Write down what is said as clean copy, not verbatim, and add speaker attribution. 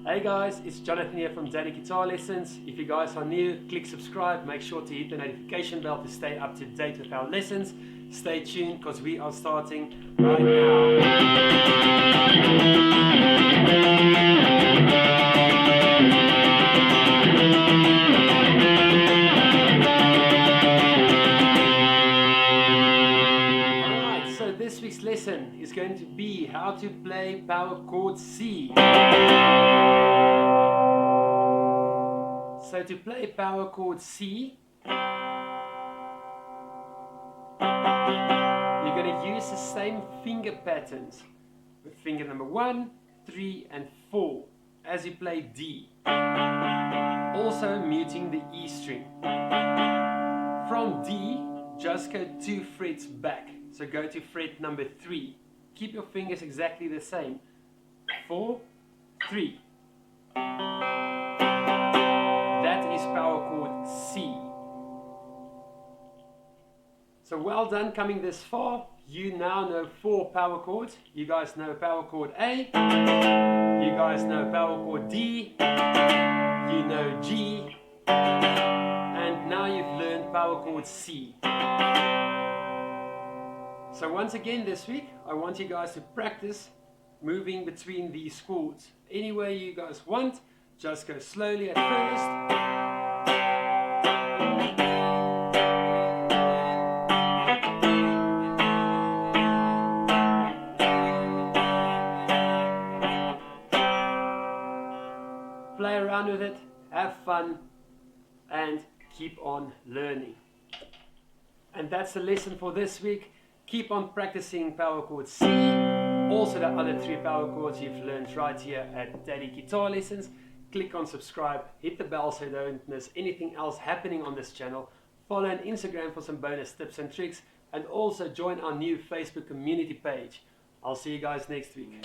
Speaker 1: Hey guys, it's Jonathan here from Daddy Guitar Lessons. If you guys are new, click subscribe. Make sure to hit the notification bell to stay up to date with our lessons. Stay tuned because we are starting right now. Alright, so this week's lesson is going to be how to play Power Chord C. So to play Power Chord C, you're going to use the same finger patterns with finger number 1, 3 and 4 as you play D. Also muting the E string. From D, just go 2 frets back. So go to fret number 3. Keep your fingers exactly the same. 4, 3. That is Power Chord C. So well done coming this far. You now know 4 power chords. You guys know Power Chord A. You guys know Power Chord D. You know G. And now you've learned Power Chord C. So once again this week, I want you guys to practice moving between these chords. Any way you guys want. Just go slowly at first. Play around with it, have fun, and keep on learning. And that's the lesson for this week. Keep on practicing Power Chord C. Also the other 3 power chords you've learned right here at Daddy Guitar Lessons. Click on subscribe, hit the bell so you don't miss anything else happening on this channel. Follow on Instagram for some bonus tips and tricks, and also join our new Facebook community page. I'll see you guys next week.